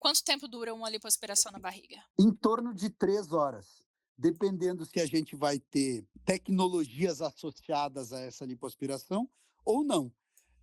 Quanto tempo dura uma lipoaspiração na barriga? Em torno de 3 horas, dependendo se a gente vai ter tecnologias associadas a essa lipoaspiração ou não,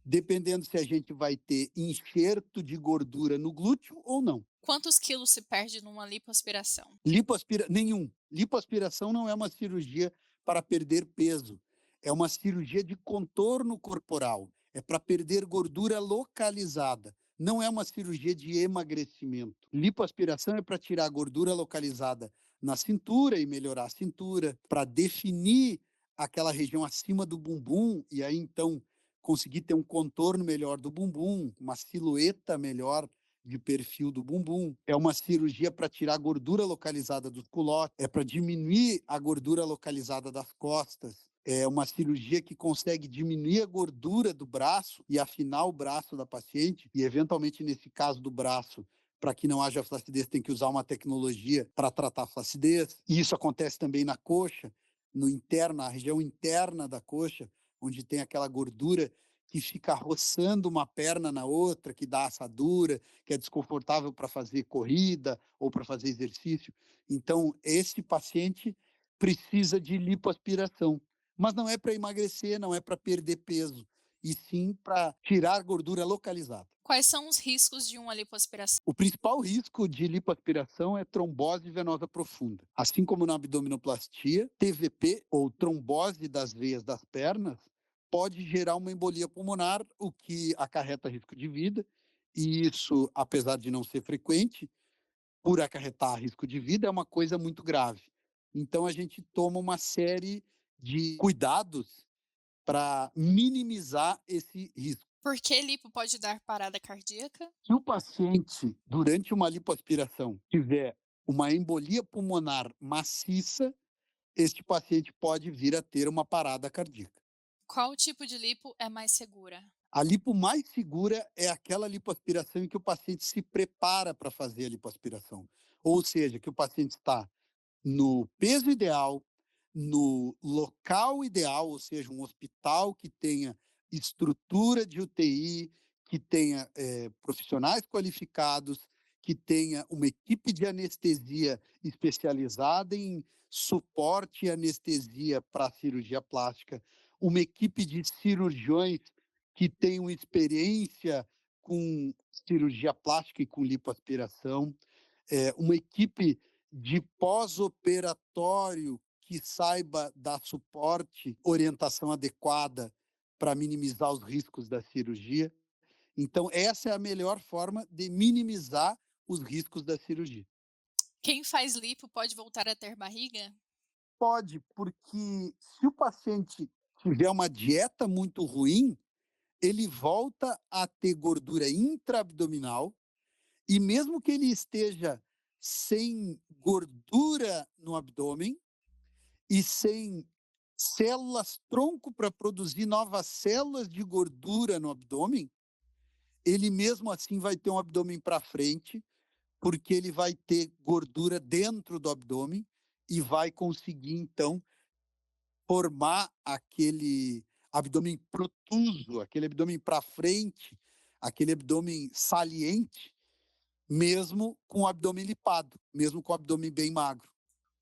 dependendo se a gente vai ter enxerto de gordura no glúteo ou não. Quantos quilos se perde numa lipoaspiração? Lipoaspiração não é uma cirurgia para perder peso, é uma cirurgia de contorno corporal, é para perder gordura localizada, não é uma cirurgia de emagrecimento. Lipoaspiração é para tirar a gordura localizada na cintura e melhorar a cintura, para definir aquela região acima do bumbum e aí então conseguir ter um contorno melhor do bumbum, uma silhueta melhor de perfil do bumbum. É uma cirurgia para tirar a gordura localizada dos culotes, é para diminuir a gordura localizada das costas. É uma cirurgia que consegue diminuir a gordura do braço e afinar o braço da paciente, e eventualmente, nesse caso do braço, para que não haja flacidez, tem que usar uma tecnologia para tratar a flacidez. E isso acontece também na coxa, no interno, na região interna da coxa, onde tem aquela gordura que fica roçando uma perna na outra, que dá assadura, que é desconfortável para fazer corrida ou para fazer exercício. Então, esse paciente precisa de lipoaspiração, mas não é para emagrecer, não é para perder peso, e sim para tirar gordura localizada. Quais são os riscos de uma lipoaspiração? O principal risco de lipoaspiração é trombose venosa profunda. Assim como na abdominoplastia, TVP, ou trombose das veias das pernas, pode gerar uma embolia pulmonar, o que acarreta risco de vida. E isso, apesar de não ser frequente, por acarretar risco de vida, é uma coisa muito grave. Então, a gente toma uma série de cuidados para minimizar esse risco. Por que lipo pode dar parada cardíaca? Se o paciente, durante uma lipoaspiração, tiver uma embolia pulmonar maciça, este paciente pode vir a ter uma parada cardíaca. Qual tipo de lipo é mais segura? A lipo mais segura é aquela lipoaspiração em que o paciente se prepara para fazer a lipoaspiração. Ou seja, que o paciente está no peso ideal, no local ideal, ou seja, um hospital que tenha estrutura de UTI, que tenha profissionais qualificados, que tenha uma equipe de anestesia especializada em suporte e anestesia para a cirurgia plástica, uma equipe de cirurgiões que tenham experiência com cirurgia plástica e com lipoaspiração, uma equipe de pós-operatório que saiba dar suporte, orientação adequada para minimizar os riscos da cirurgia. Então, essa é a melhor forma de minimizar os riscos da cirurgia. Quem faz lipo pode voltar a ter barriga? Pode, porque se o paciente tiver uma dieta muito ruim, ele volta a ter gordura intraabdominal. E mesmo que ele esteja sem gordura no abdômen e sem células tronco para produzir novas células de gordura no abdômen, ele mesmo assim vai ter um abdômen para frente, porque ele vai ter gordura dentro do abdômen e vai conseguir então formar aquele abdômen protuso, aquele abdômen para frente, aquele abdômen saliente, mesmo com o abdômen lipado, mesmo com o abdômen bem magro.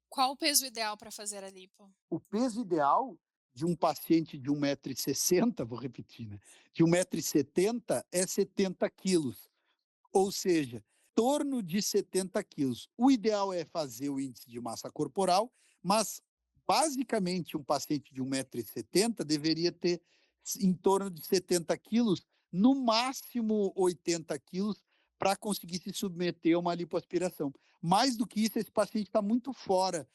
Qual o peso ideal para fazer a lipo? O peso ideal de um paciente de 1,60 m, vou repetir, né, de 1,70 m é 70 quilos, ou seja, em torno de 70 quilos. O ideal é fazer o índice de massa corporal, mas basicamente um paciente de 1,70 m deveria ter em torno de 70 quilos, no máximo 80 quilos, para conseguir se submeter a uma lipoaspiração. Mais do que isso, esse paciente está muito fora,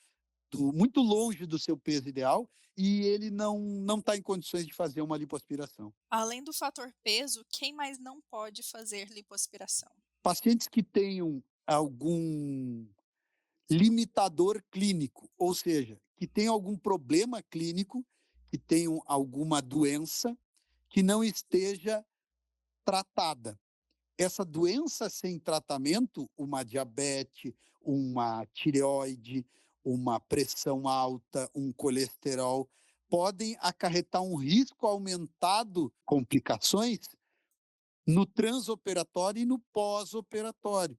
muito longe do seu peso ideal, e ele não está em condições de fazer uma lipoaspiração. Além do fator peso, quem mais não pode fazer lipoaspiração? Pacientes que tenham algum limitador clínico, ou seja, que tenham algum problema clínico, que tenham alguma doença que não esteja tratada. Essa doença sem tratamento, uma diabetes, uma tireoide, uma pressão alta, um colesterol, podem acarretar um risco aumentado, complicações, no transoperatório e no pós-operatório.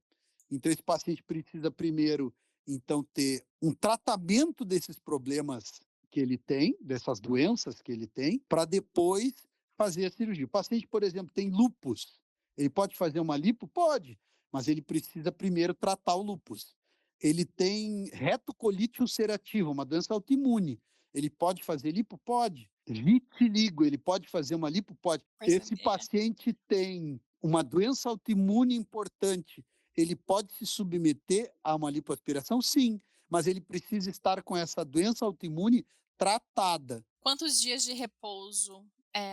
Então esse paciente precisa primeiro, então, ter um tratamento desses problemas que ele tem, dessas doenças que ele tem, para depois fazer a cirurgia. O paciente, por exemplo, tem lúpus, ele pode fazer uma lipo? Pode, mas ele precisa primeiro tratar o lúpus. Ele tem retocolite ulcerativa, uma doença autoimune, ele pode fazer lipo? Pode. Vitiligo, ele pode fazer uma lipo? Pode. Esse Perceber. paciente tem uma doença autoimune importante, ele pode se submeter a uma lipoaspiração? Sim, mas ele precisa estar com essa doença autoimune tratada. Quantos dias de repouso,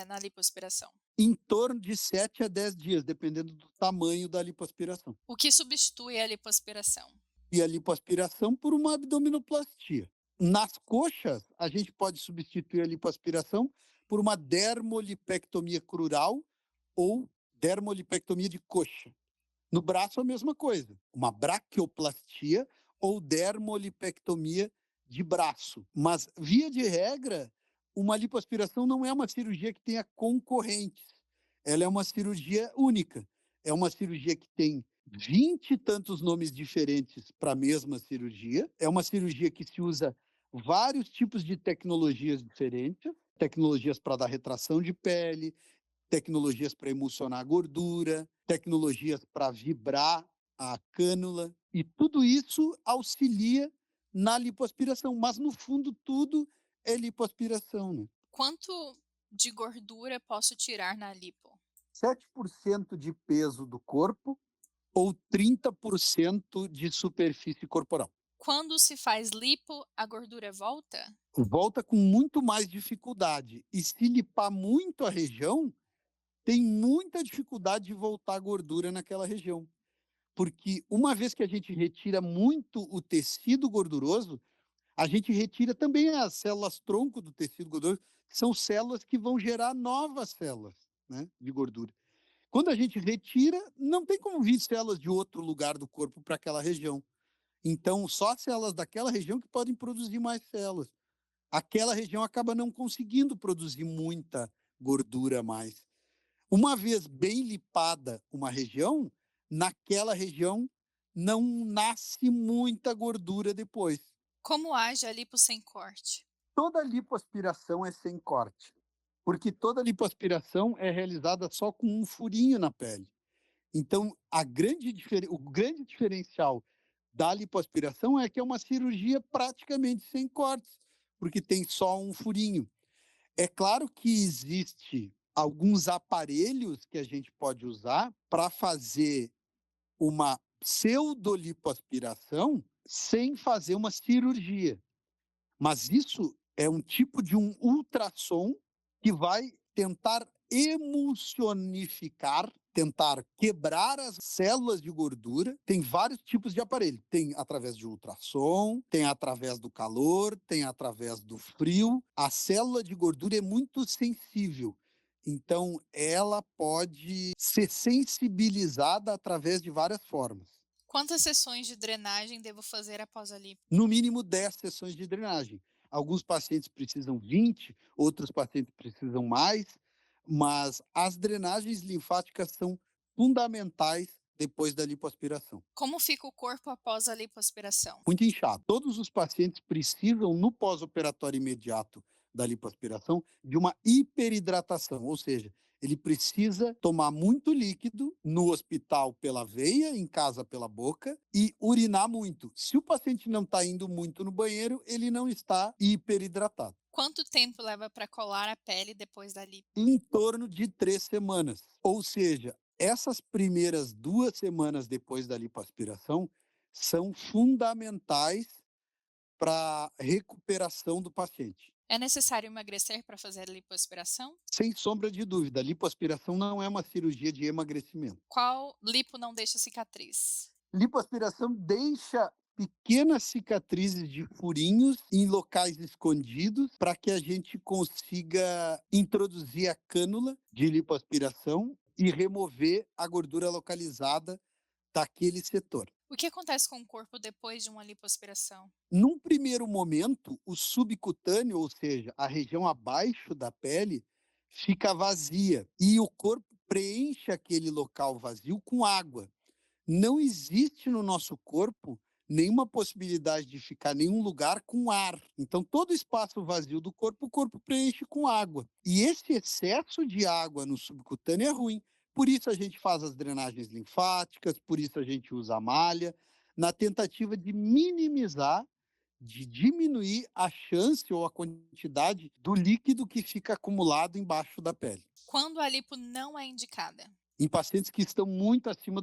na lipoaspiração? Em torno de 7 a 10 dias, dependendo do tamanho da lipoaspiração. O que substitui a lipoaspiração? E a lipoaspiração por uma abdominoplastia. Nas coxas, a gente pode substituir a lipoaspiração por uma dermolipectomia crural ou dermolipectomia de coxa. No braço, a mesma coisa, uma braquioplastia ou dermolipectomia de braço. Mas, via de regra, uma lipoaspiração não é uma cirurgia que tenha concorrentes. Ela é uma cirurgia única. É uma cirurgia que tem 20 e tantos nomes diferentes para a mesma cirurgia. É uma cirurgia que se usa vários tipos de tecnologias diferentes, tecnologias para dar retração de pele, tecnologias para emulsionar a gordura, tecnologias para vibrar a cânula, e tudo isso auxilia na lipoaspiração, mas no fundo tudo é lipoaspiração, né? Quanto de gordura posso tirar na lipo? 7% de peso do corpo ou 30% de superfície corporal. Quando se faz lipo, a gordura volta? Volta com muito mais dificuldade, e se lipar muito a região, tem muita dificuldade de voltar a gordura naquela região. Porque uma vez que a gente retira muito o tecido gorduroso, a gente retira também as células tronco do tecido gorduroso, que são células que vão gerar novas células, né, de gordura. Quando a gente retira, não tem como vir células de outro lugar do corpo para aquela região. Então, só as células daquela região que podem produzir mais células. Aquela região acaba não conseguindo produzir muita gordura mais. Uma vez bem lipada uma região, naquela região não nasce muita gordura depois. Como age a lipo sem corte? Toda lipoaspiração é sem corte, porque toda lipoaspiração é realizada só com um furinho na pele. Então, o grande diferencial da lipoaspiração é que é uma cirurgia praticamente sem cortes, porque tem só um furinho. É claro que existe alguns aparelhos que a gente pode usar para fazer uma pseudolipoaspiração sem fazer uma cirurgia. Mas isso é um tipo de um ultrassom que vai tentar emulsionificar, tentar quebrar as células de gordura. Tem vários tipos de aparelho. Tem através de ultrassom, tem através do calor, tem através do frio. A célula de gordura é muito sensível. Então, ela pode ser sensibilizada através de várias formas. Quantas sessões de drenagem devo fazer após a lipo? No mínimo 10 sessões de drenagem. Alguns pacientes precisam 20, outros pacientes precisam mais, mas as drenagens linfáticas são fundamentais depois da lipoaspiração. Como fica o corpo após a lipoaspiração? Muito inchado. Todos os pacientes precisam, no pós-operatório imediato da lipoaspiração, de uma hiperidratação, ou seja, ele precisa tomar muito líquido no hospital pela veia, em casa pela boca, e urinar muito. Se o paciente não está indo muito no banheiro, ele não está hiperidratado. Quanto tempo leva para colar a pele depois da lipo? Em torno de 3 semanas. Ou seja, essas primeiras 2 semanas depois da lipoaspiração são fundamentais para a recuperação do paciente. É necessário emagrecer para fazer a lipoaspiração? Sem sombra de dúvida, a lipoaspiração não é uma cirurgia de emagrecimento. Qual lipo não deixa cicatriz? Lipoaspiração deixa pequenas cicatrizes de furinhos em locais escondidos para que a gente consiga introduzir a cânula de lipoaspiração e remover a gordura localizada daquele setor. O que acontece com o corpo depois de uma lipoaspiração? Num primeiro momento, o subcutâneo, ou seja, a região abaixo da pele, fica vazia e o corpo preenche aquele local vazio com água. Não existe no nosso corpo nenhuma possibilidade de ficar em nenhum lugar com ar. Então, todo espaço vazio do corpo, o corpo preenche com água. E esse excesso de água no subcutâneo é ruim. Por isso a gente faz as drenagens linfáticas, por isso a gente usa a malha, na tentativa de minimizar, de diminuir a chance ou a quantidade do líquido que fica acumulado embaixo da pele. Quando a lipo não é indicada? Em pacientes que estão muito acima